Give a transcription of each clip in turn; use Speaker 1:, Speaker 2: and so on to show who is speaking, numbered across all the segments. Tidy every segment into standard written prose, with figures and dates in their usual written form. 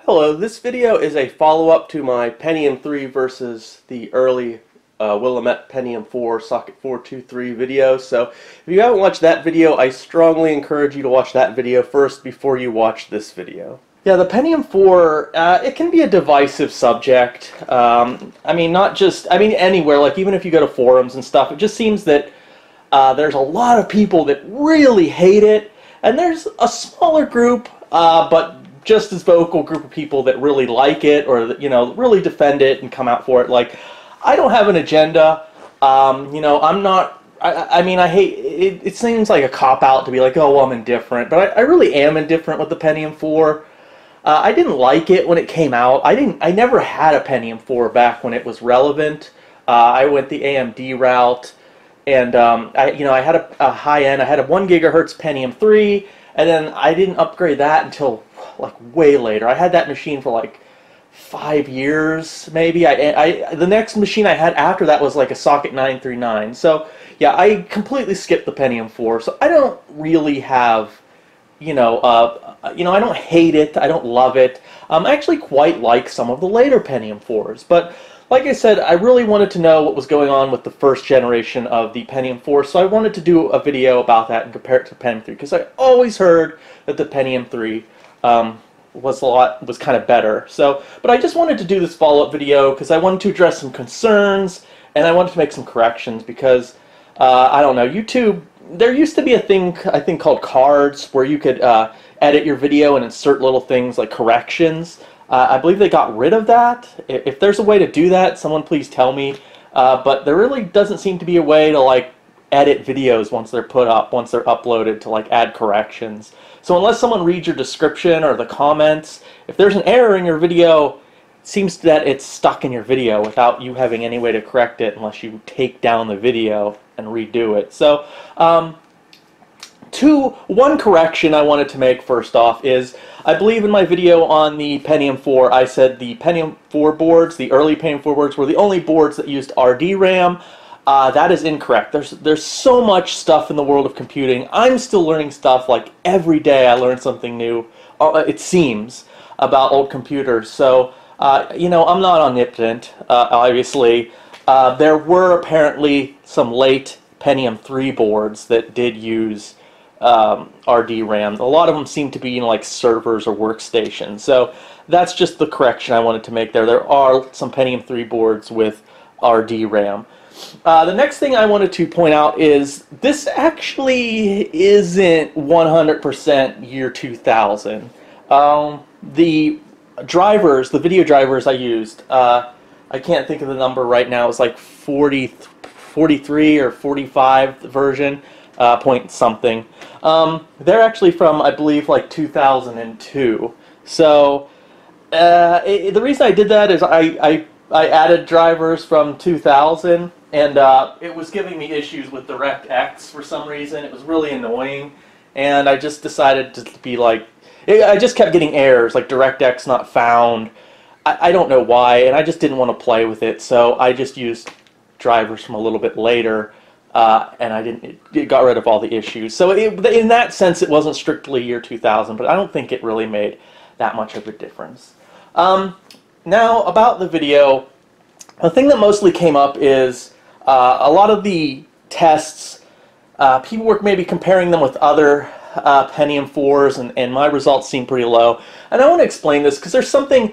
Speaker 1: Hello, this video is a follow-up to my Pentium III versus the early Willamette Pentium IV Socket 423 video. So if you haven't watched that video, I strongly encourage you to watch that video first before you watch this video. Yeah, the Pentium IV, it can be a divisive subject. Anywhere, like even if you go to forums and stuff, it just seems that there's a lot of people that really hate it, and there's a smaller group, but just as vocal group of people that really like it, or really defend it and come out for it. Like, I don't have an agenda. I'm not. I hate it. It seems like a cop-out to be like, oh, well, I'm indifferent, but I really am indifferent with the Pentium IV. I didn't like it when it came out. I never had a Pentium IV back when it was relevant. I went the AMD route, and I had a high-end. I had a 1 gigahertz Pentium III, and then I didn't upgrade that until like way later. I had that machine for like 5 years, maybe. The next machine I had after that was like a Socket 939. So yeah, I completely skipped the Pentium IV. So I don't really have, I don't hate it. I don't love it. I actually quite like some of the later Pentium IVs, but like I said, I really wanted to know what was going on with the first generation of the Pentium IV, so I wanted to do a video about that and compare it to Pentium III, because I always heard that the Pentium III was kind of better. But I just wanted to do this follow-up video because I wanted to address some concerns, and I wanted to make some corrections because, I don't know, YouTube, there used to be a thing, I think, called cards, where you could edit your video and insert little things like corrections. I believe they got rid of that. If there's a way to do that, someone please tell me. But there really doesn't seem to be a way to like edit videos once they're put up, once they're uploaded, to like add corrections. So unless someone reads your description or the comments, if there's an error in your video, it seems that it's stuck in your video without you having any way to correct it unless you take down the video and redo it. So one correction I wanted to make first off is, I believe in my video on the Pentium IV, I said the Pentium IV boards, the early Pentium IV boards, were the only boards that used RDRAM. That is incorrect. There's so much stuff in the world of computing. I'm still learning stuff. Like every day I learn something new, it seems, about old computers. So, I'm not omnipotent, obviously. There were apparently some late Pentium III boards that did use RDRAM. A lot of them seem to be like servers or workstations. So that's just the correction I wanted to make there. There are some Pentium III boards with RDRAM. The next thing I wanted to point out is this actually isn't 100% year 2000. The drivers, the video drivers I used, I can't think of the number right now. It's like 43 or 45 version. Point something. They're actually from, I believe, like 2002. So the reason I did that is I added drivers from 2000, and it was giving me issues with DirectX for some reason. It was really annoying, and I just decided to be like, I just kept getting errors like DirectX not found. I don't know why, and I just didn't want to play with it, so I just used drivers from a little bit later. And it got rid of all the issues. So in that sense, it wasn't strictly year 2000, but I don't think it really made that much of a difference. Now, about the video, the thing that mostly came up is a lot of the tests, people were maybe comparing them with other Pentium IVs, and my results seem pretty low. And I want to explain this because it's something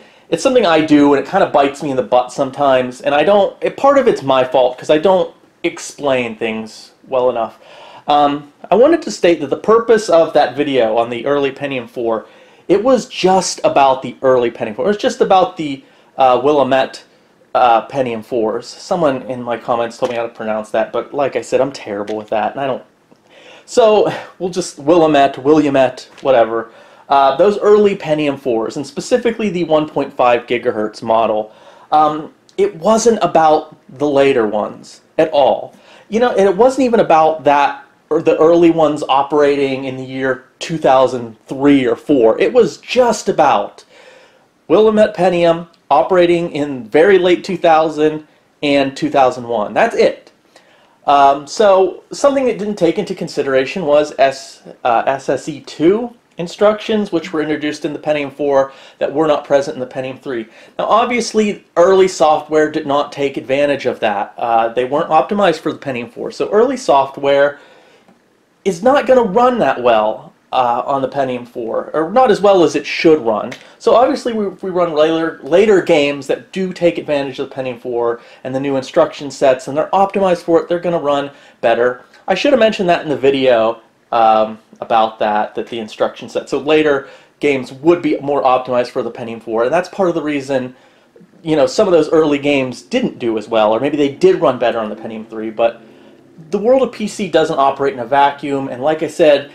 Speaker 1: I do, and it kind of bites me in the butt sometimes, and part of it's my fault because I don't explain things well enough. I wanted to state that the purpose of that video on the early Pentium IV, it was just about the early Pentium IV. It was just about the Willamette Pentium IVs. Someone in my comments told me how to pronounce that, but like I said, I'm terrible with that, and I don't. So we'll just Willamette, whatever. Those early Pentium IVs, and specifically the 1.5 gigahertz model, it wasn't about the later ones at all. And it wasn't even about that, or the early ones operating in the year 2003 or 4. It was just about Willamette Pentium operating in very late 2000 and 2001. That's it. So something that didn't take into consideration was SSE2 instructions which were introduced in the Pentium 4 that were not present in the Pentium 3. Now obviously early software did not take advantage of that. They weren't optimized for the Pentium 4, so early software is not going to run that well on the Pentium 4, or not as well as it should run. So obviously if we run later games that do take advantage of the Pentium 4 and the new instruction sets and they're optimized for it, they're going to run better. I should have mentioned that in the video about that the instruction set. So later games would be more optimized for the Pentium 4, and that's part of the reason, you know, some of those early games didn't do as well, or maybe they did run better on the Pentium 3, but the world of PC doesn't operate in a vacuum, and like I said,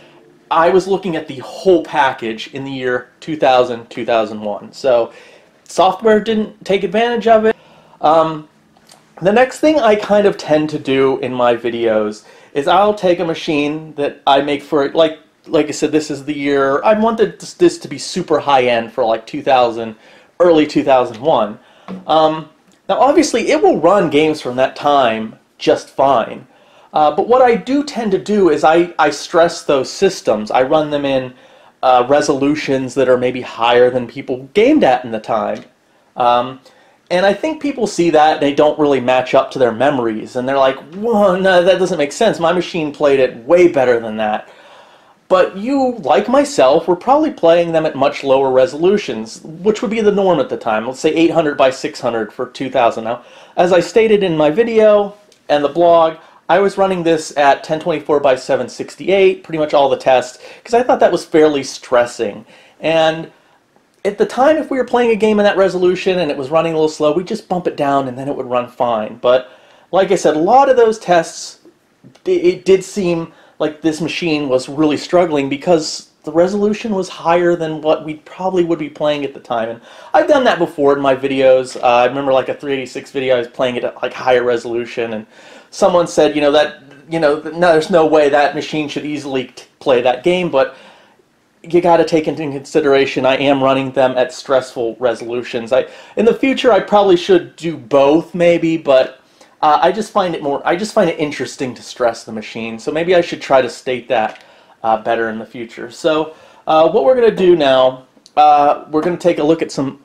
Speaker 1: I was looking at the whole package in the year 2000, 2001. So software didn't take advantage of it. The next thing I kind of tend to do in my videos is I'll take a machine that I make for, like I said, this is the year, I wanted this to be super high-end for like 2000, early 2001. Now obviously it will run games from that time just fine. But what I do tend to do is I stress those systems. I run them in resolutions that are maybe higher than people gamed at in the time. And I think people see that and they don't really match up to their memories. And they're like, whoa, no, that doesn't make sense. My machine played it way better than that. But you, like myself, were probably playing them at much lower resolutions, which would be the norm at the time. Let's say 800 by 600 for 2000. Now, as I stated in my video and the blog, I was running this at 1024 by 768, pretty much all the tests, because I thought that was fairly stressing. And at the time, if we were playing a game in that resolution and it was running a little slow, we'd just bump it down and then it would run fine. But like I said, a lot of those tests, it did seem like this machine was really struggling because the resolution was higher than what we probably would be playing at the time. And I've done that before in my videos. I remember like a 386 video, I was playing it at like higher resolution, and someone said, no, there's no way that machine should easily play that game, but you got to take into consideration I am running them at stressful resolutions. In the future I probably should do both maybe, but I just find it interesting to stress the machine. So maybe I should try to state that better in the future. So what we're going to do now, we're going to take a look at some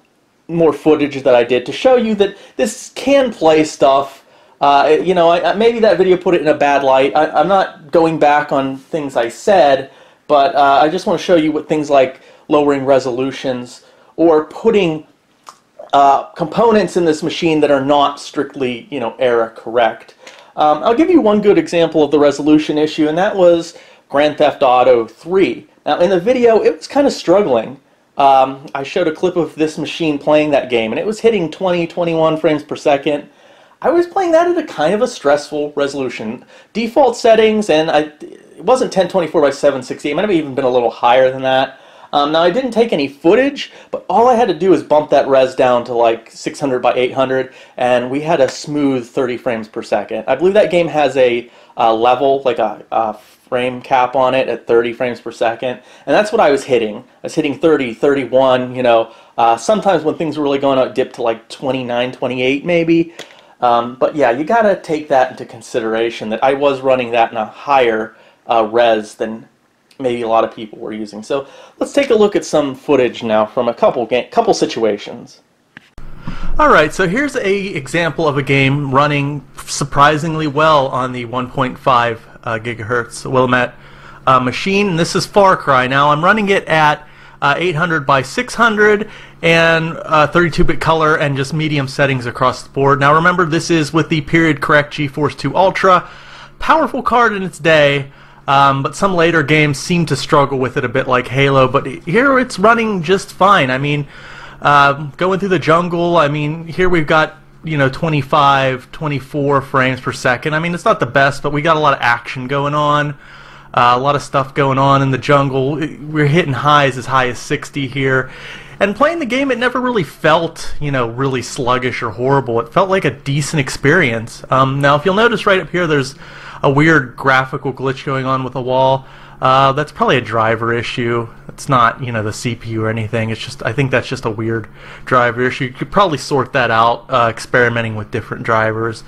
Speaker 1: more footage that I did to show you that this can play stuff. Maybe that video put it in a bad light. I'm not going back on things I said, but I just want to show you what things like lowering resolutions or putting components in this machine that are not strictly, error correct. I'll give you one good example of the resolution issue, and that was Grand Theft Auto 3. Now in the video it was kind of struggling. I showed a clip of this machine playing that game, and it was hitting 20, 21 frames per second. I was playing that at a kind of a stressful resolution. Default settings, and it wasn't 1024 by 768, it might have even been a little higher than that. Now I didn't take any footage, but all I had to do was bump that res down to like 600 by 800, and we had a smooth 30 frames per second. I believe that game has a level, like a frame cap on it at 30 frames per second, and that's what I was hitting. I was hitting 30, 31, sometimes when things were really going out, it dipped to like 29, 28 maybe. But yeah, you gotta take that into consideration, that I was running that in a higher res than maybe a lot of people were using. So let's take a look at some footage now from a couple situations. Alright, so here's an example of a game running surprisingly well on the 1.5 gigahertz Willamette machine, and this is Far Cry. Now I'm running it at 800 by 600 and 32-bit color and just medium settings across the board. Now remember, this is with the period correct GeForce 2 Ultra. Powerful card in its day, but some later games seem to struggle with it a bit, like Halo, but here it's running just fine. I mean, going through the jungle, I mean, here we've got 25, 24 frames per second. I mean, it's not the best, but we got a lot of action going on. A lot of stuff going on in the jungle. We're hitting highs as high as 60 here. And playing the game, it never really felt, really sluggish or horrible. It felt like a decent experience. Now, if you'll notice right up here, there's a weird graphical glitch going on with a wall. That's probably a driver issue. It's not, the CPU or anything. It's just, I think that's just a weird driver issue. You could probably sort that out, experimenting with different drivers.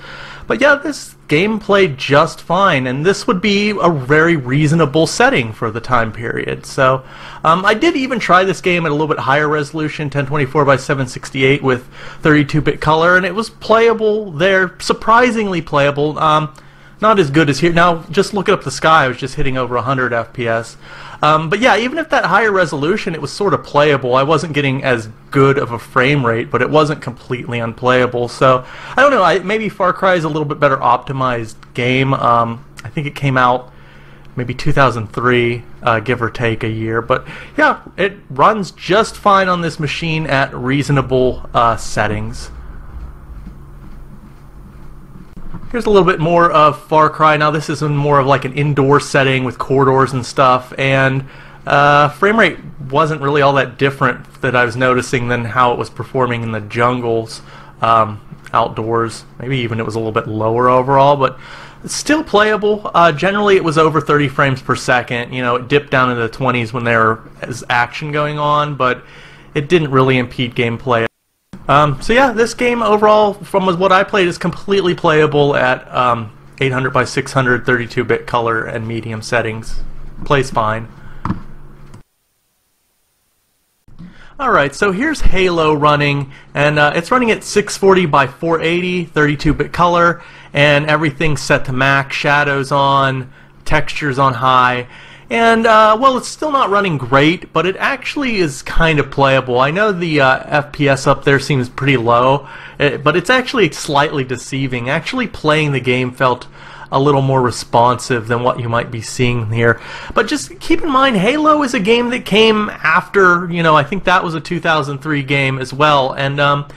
Speaker 1: But yeah, this game played just fine, and this would be a very reasonable setting for the time period. So I did even try this game at a little bit higher resolution, 1024 by 768 with 32-bit color, and it was playable there, surprisingly playable. Not as good as here. Now, just looking up the sky, I was just hitting over 100 FPS. But yeah, even at that higher resolution, it was sort of playable. I wasn't getting as good of a frame rate, but it wasn't completely unplayable. So, I don't know, maybe Far Cry is a little bit better optimized game. I think it came out maybe 2003, give or take a year. But yeah, it runs just fine on this machine at reasonable settings. Here's a little bit more of Far Cry. Now this is in more of like an indoor setting with corridors and stuff, and frame rate wasn't really all that different that I was noticing than how it was performing in the jungles outdoors. Maybe even it was a little bit lower overall, but it's still playable. Generally it was over 30 frames per second. You know, it dipped down into the 20s when there was action going on, but it didn't really impede gameplay. So yeah, this game overall, from what I played, is completely playable at 800 by 600 32-bit color and medium settings. Plays fine. Alright, so here's Halo running, and it's running at 640 by 480 32-bit color, and everything's set to max, shadows on, textures on high. And, well, it's still not running great, but it actually is kind of playable. I know the FPS up there seems pretty low, but it's actually slightly deceiving. Actually playing the game felt a little more responsive than what you might be seeing here. But just keep in mind, Halo is a game that came after, you know, I think that was a 2003 game as well, and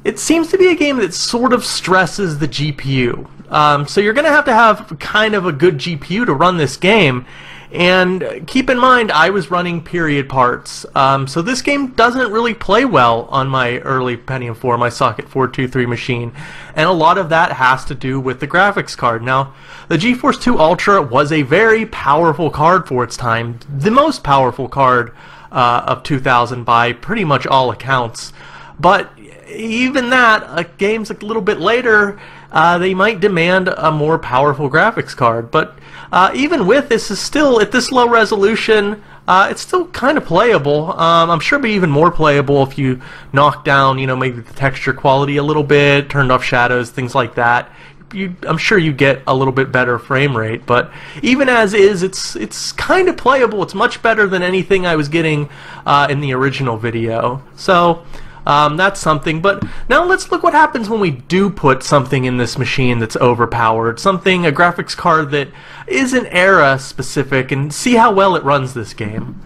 Speaker 1: it seems to be a game that sort of stresses the GPU. So you're going to have kind of a good GPU to run this game. And keep in mind, I was running period parts, so this game doesn't really play well on my early Pentium 4, my socket 423 machine, and a lot of that has to do with the graphics card. Now, the GeForce 2 Ultra was a very powerful card for its time, the most powerful card of 2000 by pretty much all accounts, but even that, games a little bit later, they might demand a more powerful graphics card. But even with this, is still at this low resolution, it's still kind of playable. I'm sure it'll be even more playable if you knock down, you know, maybe the texture quality a little bit, turned off shadows, things like that. I'm sure you get a little bit better frame rate, but even as is, it's kind of playable. It's much better than anything I was getting in the original video. So that's something. But now let's look what happens when we do put something in this machine that's overpowered, a graphics card that isn't era specific, and see how well it runs this game.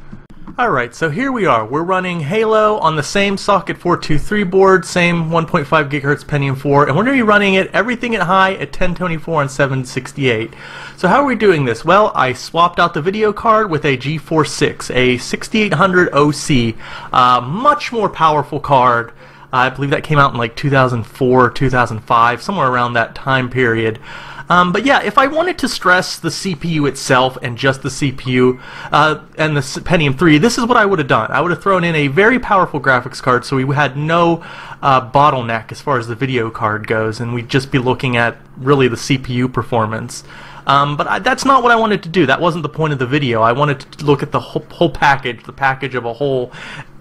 Speaker 1: Alright, so here we are. We're running Halo on the same socket 423 board, same 1.5 GHz Pentium 4, and we're going to be running it, everything at high, at 1024 and 768. So how are we doing this? Well, I swapped out the video card with a GeForce 6, a 6800 OC, much more powerful card. I believe that came out in like 2004, 2005, somewhere around that time period. But yeah, if I wanted to stress the CPU itself and just the CPU and the Pentium 3, this is what I would have done. I would have thrown in a very powerful graphics card so we had no bottleneck as far as the video card goes, and we'd just be looking at really the CPU performance. But that's not what I wanted to do. That wasn't the point of the video. I wanted to look at the whole package, the package of a whole,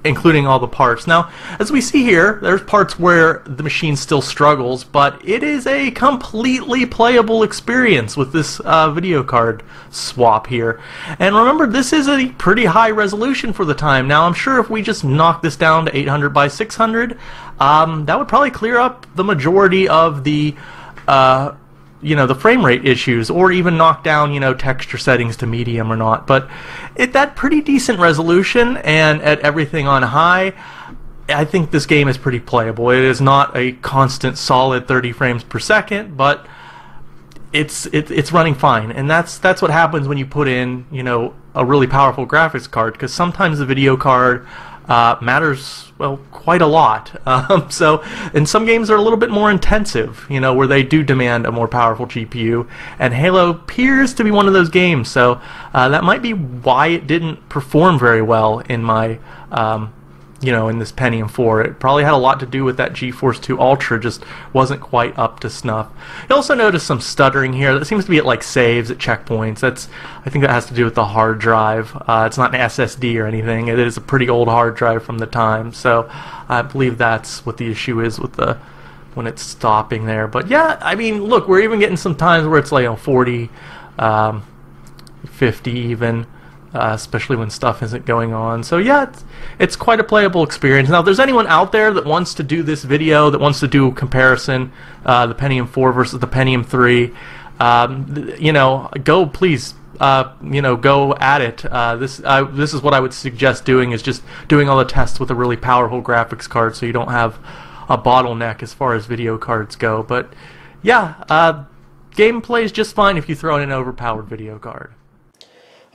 Speaker 1: including all the parts. Now, as we see here, there's parts where the machine still struggles, but it is a completely playable experience with this video card swap here. And remember, this is a pretty high resolution for the time. Now, I'm sure if we just knock this down to 800 by 600, that would probably clear up the majority of the you know, the frame rate issues, or even knock down, you know, texture settings to medium or not. But at that pretty decent resolution and at everything on high, I think this game is pretty playable. It is not a constant solid 30 frames per second, but it's running fine. And that's what happens when you put in, you know, a really powerful graphics card, because sometimes the video card matters, well, quite a lot. And some games are a little bit more intensive, you know, where they do demand a more powerful GPU, and Halo appears to be one of those games, so that might be why it didn't perform very well in my you know, in this Pentium 4. It probably had a lot to do with that GeForce 2 Ultra just wasn't quite up to snuff. You also notice some stuttering here. That seems to be at like saves, at checkpoints. I think that has to do with the hard drive. It's not an SSD or anything. It is a pretty old hard drive from the time. So I believe that's what the issue is with when it's stopping there. But yeah, I mean, look, we're even getting some times where it's like, you know, 40, 50 even. Especially when stuff isn't going on. So yeah, it's quite a playable experience. Now, if there's anyone out there that wants to do this video, that wants to do a comparison, the Pentium 4 versus the Pentium 3, you know, please, you know, go at it. This is what I would suggest doing, is just doing all the tests with a really powerful graphics card, so you don't have a bottleneck as far as video cards go. But yeah, gameplay is just fine if you throw in an overpowered video card.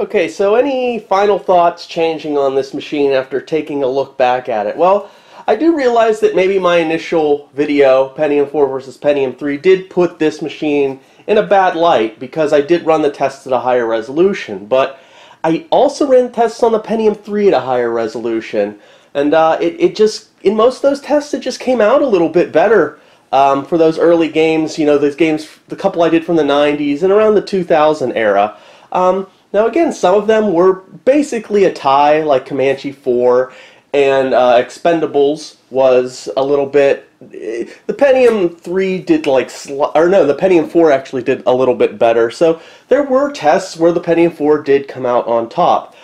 Speaker 2: Okay, so any final thoughts changing on this machine after taking a look back at it? Well, I do realize that maybe my initial video, Pentium 4 versus Pentium 3, did put this machine in a bad light because I did run the tests at a higher resolution. But I also ran tests on the Pentium 3 at a higher resolution. And it just, in most of those tests, it just came out a little bit better for those early games. You know, those games, the couple I did from the 90s and around the 2000 era. Now again, some of them were basically a tie, like Comanche 4, and Expendables was a little bit... The Pentium 3 did like... the Pentium 4 actually did a little bit better. So there were tests where the Pentium 4 did come out on top.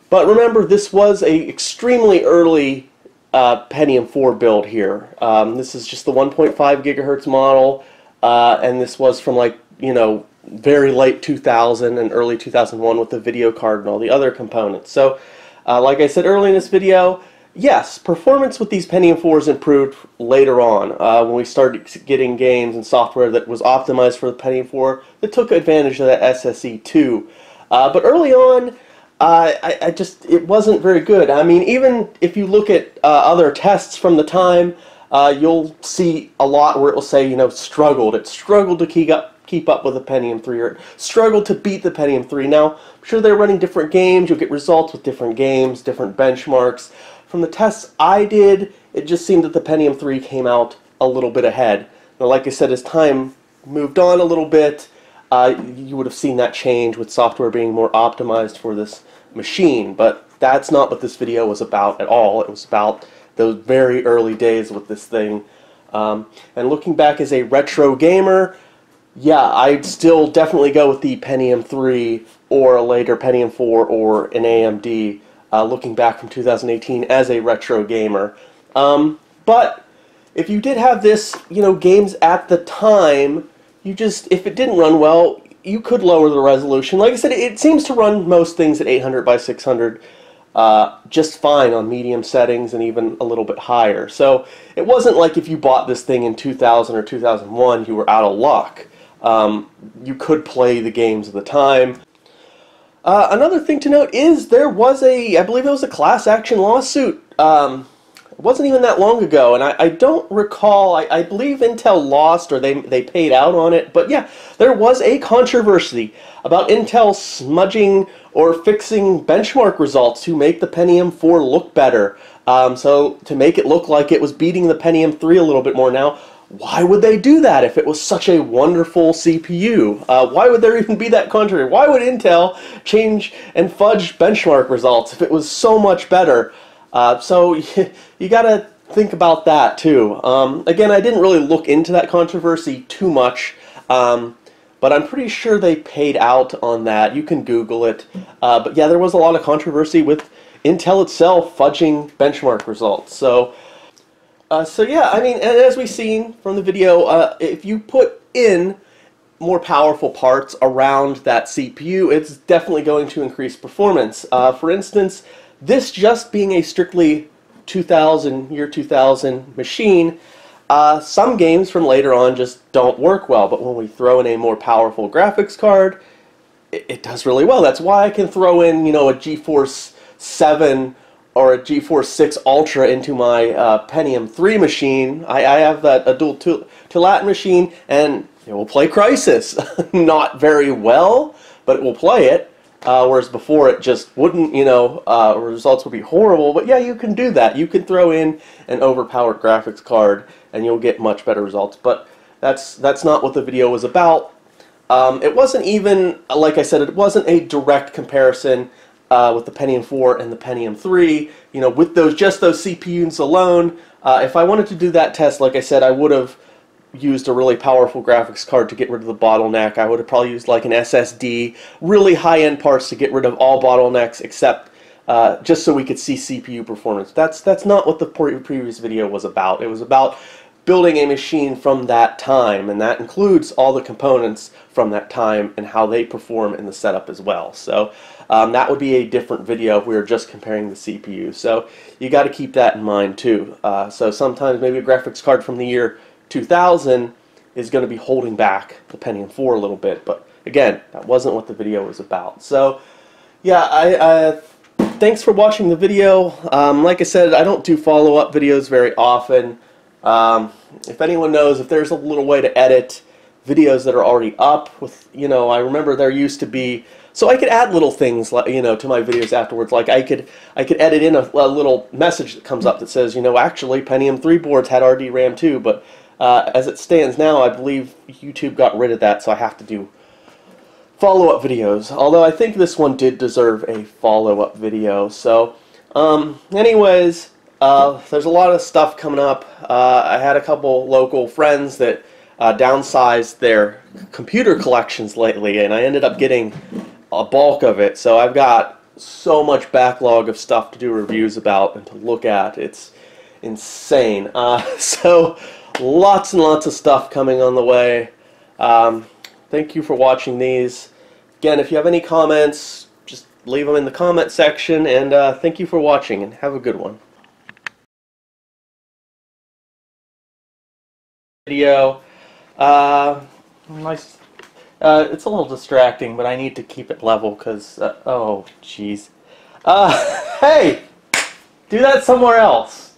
Speaker 2: But remember, this was a extremely early Pentium 4 build here. This is just the 1.5 gigahertz model, and this was from, like, you know, very late 2000 and early 2001 with the video card and all the other components. So like I said earlier in this video, yes, performance with these Pentium 4s improved later on when we started getting games and software that was optimized for the Pentium 4 that took advantage of that SSE2. But early on, it wasn't very good. I mean, even if you look at other tests from the time, you'll see a lot where it will say, you know, struggled. It struggled to keep up with the Pentium 3, or struggled to beat the Pentium 3. Now, I'm sure they're running different games. You'll get results with different games, different benchmarks. From the tests I did, it just seemed that the Pentium 3 came out a little bit ahead. Now, like I said, as time moved on a little bit, you would have seen that change with software being more optimized for this machine. But that's not what this video was about at all. It was about those very early days with this thing. And looking back as a retro gamer, yeah, I'd still definitely go with the Pentium 3 or a later Pentium 4 or an AMD, looking back from 2018 as a retro gamer. But if you did have this, you know, games at the time, if it didn't run well, you could lower the resolution. Like I said, it seems to run most things at 800 by 600 just fine on medium settings and even a little bit higher. So it wasn't like if you bought this thing in 2000 or 2001, you were out of luck. You could play the games of the time. Another thing to note is there was I believe it was a class action lawsuit. It wasn't even that long ago, and I don't recall, I believe Intel lost or they paid out on it, but yeah, there was a controversy about Intel smudging or fixing benchmark results to make the Pentium 4 look better. So to make it look like it was beating the Pentium 3 a little bit more. Now, why would they do that if it was such a wonderful CPU? Why would there even be that controversy? Why would Intel change and fudge benchmark results if it was so much better? So you gotta think about that too. Again, I didn't really look into that controversy too much, but I'm pretty sure they paid out on that. You can Google it. But yeah, there was a lot of controversy with Intel itself fudging benchmark results. So yeah, I mean, and as we've seen from the video, if you put in more powerful parts around that CPU, it's definitely going to increase performance. For instance, this just being a strictly year 2000 machine, some games from later on just don't work well, but when we throw in a more powerful graphics card, it does really well. That's why I can throw in, you know, a GeForce 7 or a GeForce 6 Ultra into my Pentium 3 machine. I have a dual Tulat machine, and it will play Crysis. Not very well, but it will play it. whereas before it just wouldn't, results would be horrible. But yeah, you can do that. You can throw in an overpowered graphics card and you'll get much better results. But that's not what the video was about. It wasn't even, like I said, it wasn't a direct comparison with the Pentium 4 and the Pentium 3. With just those CPUs alone, if I wanted to do that test, like I said, I would have used a really powerful graphics card to get rid of the bottleneck. I would have probably used like an SSD, really high-end parts to get rid of all bottlenecks, except just so we could see CPU performance. That's not what the previous video was about. It was about building a machine from that time, and that includes all the components from that time and how they perform in the setup as well. So that would be a different video if we were just comparing the CPU. So you got to keep that in mind too. So sometimes maybe a graphics card from the year 2000 is going to be holding back the Pentium 4 a little bit, but again, that wasn't what the video was about. So yeah, thanks for watching the video. Like I said, I don't do follow-up videos very often. If anyone knows if there's a little way to edit videos that are already up with, I remember there used to be, so I could add little things like, to my videos afterwards. Like I could edit in a little message that comes up that says, actually Pentium 3 boards had RDRAM too, but as it stands now, I believe YouTube got rid of that, so I have to do follow-up videos. Although I think this one did deserve a follow-up video. So, anyways, there's a lot of stuff coming up. I had a couple local friends that downsized their computer collections lately, and I ended up getting a bulk of it. So I've got so much backlog of stuff to do reviews about and to look at. It's insane. So lots and lots of stuff coming on the way. Thank you for watching these. Again, if you have any comments, just leave them in the comment section, and thank you for watching, and have a good one. Video. Nice. It's a little distracting, but I need to keep it level because, oh, jeez. Hey! Do that somewhere else.